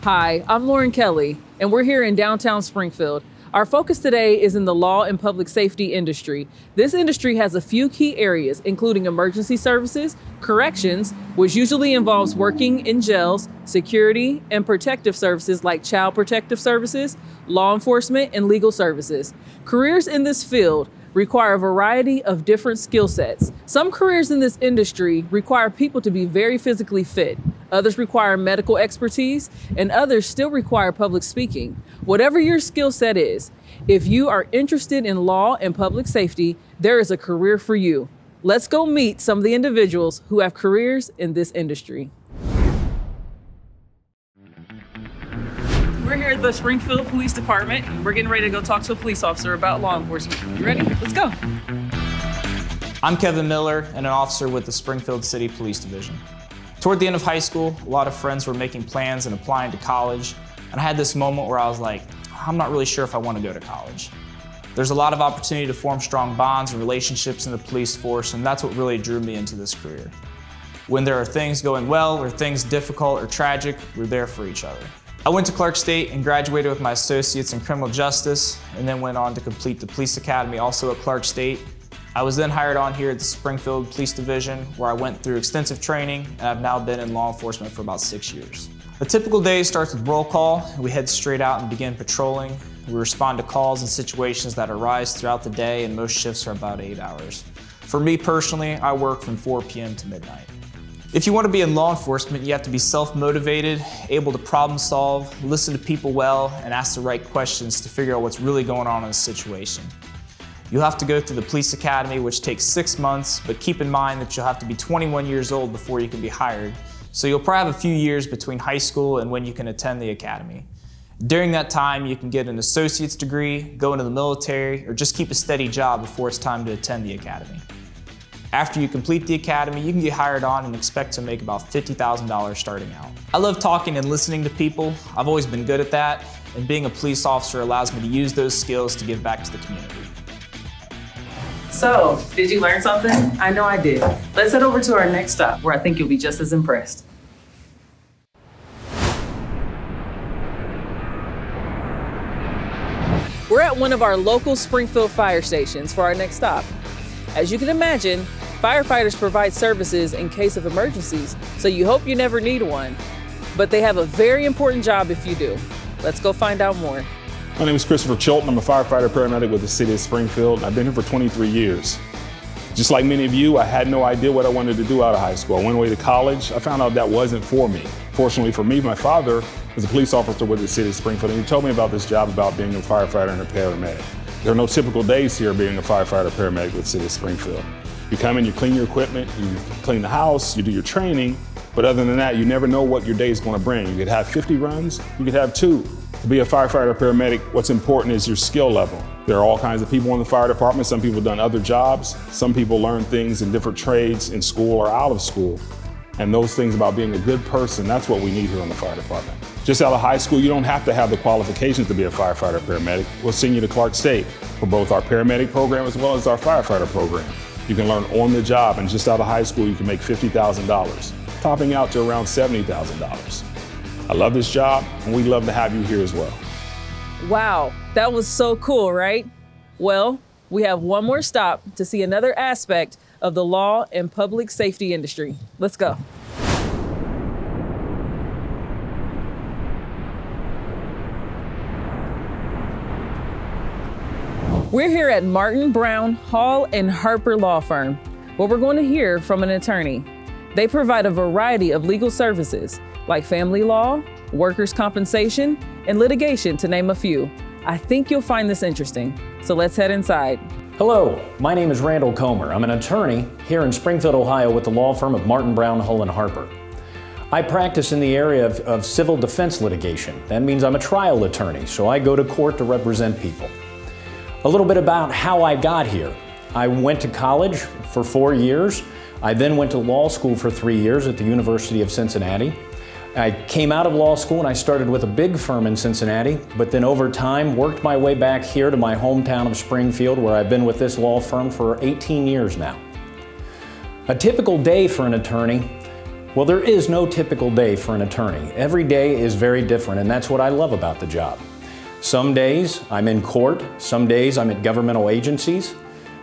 Hi, I'm Lauren Kelly, and we're here in downtown Springfield. Our focus today is in the law and public safety industry. This industry has a few key areas, including emergency services, corrections, which usually involves working in jails, security, and protective services like child protective services, law enforcement, and legal services. Careers in this field require a variety of different skill sets. Some careers in this industry require people to be very physically fit. Others require medical expertise, and others still require public speaking. Whatever your skill set is, if you are interested in law and public safety, there is a career for you. Let's go meet some of the individuals who have careers in this industry. We're here at the Springfield Police Department. We're getting ready to go talk to a police officer about law enforcement. You ready? Let's go. I'm Kevin Miller and an officer with the Springfield City Police Division. Toward the end of high school, a lot of friends were making plans and applying to college, and I had this moment where I was like, I'm not really sure if I want to go to college. There's a lot of opportunity to form strong bonds and relationships in the police force, and that's what really drew me into this career. When there are things going well or things difficult or tragic, we're there for each other. I went to Clark State and graduated with my associates in criminal justice, and then went on to complete the police academy also at Clark State. I was then hired on here at the Springfield Police Division, where I went through extensive training, and I've now been in law enforcement for about 6 years. A typical day starts with roll call, and we head straight out and begin patrolling. We respond to calls and situations that arise throughout the day, and most shifts are about 8 hours. For me personally, I work from 4 p.m. to midnight. If you want to be in law enforcement, you have to be self-motivated, able to problem solve, listen to people well, and ask the right questions to figure out what's really going on in a situation. You'll have to go through the police academy, which takes 6 months, but keep in mind that you'll have to be 21 years old before you can be hired. So you'll probably have a few years between high school and when you can attend the academy. During that time, you can get an associate's degree, go into the military, or just keep a steady job before it's time to attend the academy. After you complete the academy, you can get hired on and expect to make about $50,000 starting out. I love talking and listening to people. I've always been good at that, and being a police officer allows me to use those skills to give back to the community. So, did you learn something? I know I did. Let's head over to our next stop, where I think you'll be just as impressed. We're at one of our local Springfield fire stations for our next stop. As you can imagine, firefighters provide services in case of emergencies, so you hope you never need one. But they have a very important job if you do. Let's go find out more. My name is Christopher Chilton. I'm a firefighter paramedic with the city of Springfield. I've been here for 23 years. Just like many of you, I had no idea what I wanted to do out of high school. I went away to college. I found out that wasn't for me. Fortunately for me, my father was a police officer with the city of Springfield, and he told me about this job about being a firefighter and a paramedic. There are no typical days here being a firefighter paramedic with the city of Springfield. You come in, you clean your equipment, you clean the house, you do your training, but other than that, you never know what your day is going to bring. You could have 50 runs, you could have 2. To be a firefighter paramedic, what's important is your skill level. There are all kinds of people in the fire department. Some people have done other jobs. Some people learn things in different trades in school or out of school. And those things about being a good person, that's what we need here in the fire department. Just out of high school, you don't have to have the qualifications to be a firefighter paramedic. We'll send you to Clark State for both our paramedic program as well as our firefighter program. You can learn on the job, and just out of high school, you can make $50,000, topping out to around $70,000. I love this job, and we'd love to have you here as well. Wow, that was so cool, right? Well, we have one more stop to see another aspect of the law and public safety industry. Let's go. We're here at Martin, Brown, Hall, and Harper Law Firm, where we're going to hear from an attorney. They provide a variety of legal services, like family law, workers' compensation, and litigation, to name a few. I think you'll find this interesting, so let's head inside. Hello, my name is Randall Comer. I'm an attorney here in Springfield, Ohio with the law firm of Martin, Brown, Hull, and Harper. I practice in the area of civil defense litigation. That means I'm a trial attorney, so I go to court to represent people. A little bit about how I got here. I went to college for 4 years. I then went to law school for 3 years at the University of Cincinnati. I came out of law school and I started with a big firm in Cincinnati, but then over time worked my way back here to my hometown of Springfield, where I've been with this law firm for 18 years now. A typical day for an attorney Well, there is no typical day for an attorney. Every day is very different, and that's what I love about the job. Some days I'm in court, some days I'm at governmental agencies,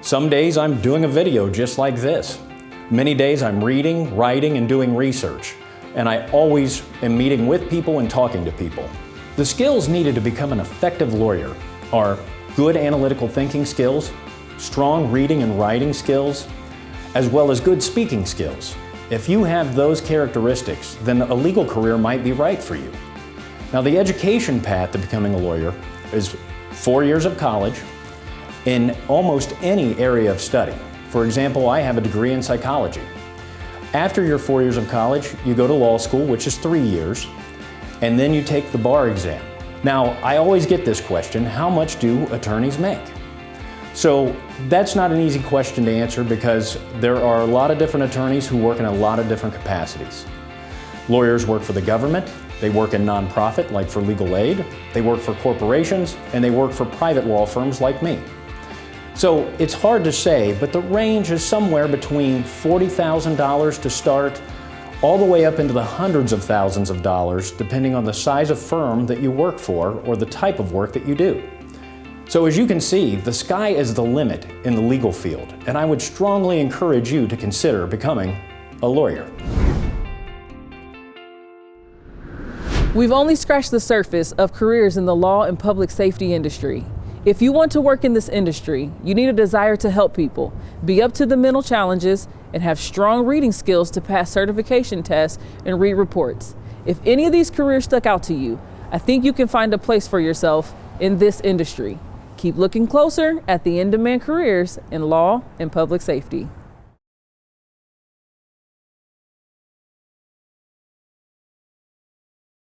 some days I'm doing a video just like this. Many days I'm reading, writing, and doing research, and I always am meeting with people and talking to people. The skills needed to become an effective lawyer are good analytical thinking skills, strong reading and writing skills, as well as good speaking skills. If you have those characteristics, then a legal career might be right for you. Now, the education path to becoming a lawyer is 4 years of college in almost any area of study. For example, I have a degree in psychology. After your 4 years of college, you go to law school, which is 3 years, and then you take the bar exam. Now, I always get this question, how much do attorneys make? So that's not an easy question to answer because there are a lot of different attorneys who work in a lot of different capacities. Lawyers work for the government, they work in nonprofit like for legal aid, they work for corporations, and they work for private law firms like me. So it's hard to say, but the range is somewhere between $40,000 to start all the way up into the hundreds of thousands of dollars depending on the size of firm that you work for or the type of work that you do. So as you can see, the sky is the limit in the legal field, and I would strongly encourage you to consider becoming a lawyer. We've only scratched the surface of careers in the law and public safety industry. If you want to work in this industry, you need a desire to help people, be up to the mental challenges, and have strong reading skills to pass certification tests and read reports. If any of these careers stuck out to you, I think you can find a place for yourself in this industry. Keep looking closer at the in-demand careers in law and public safety.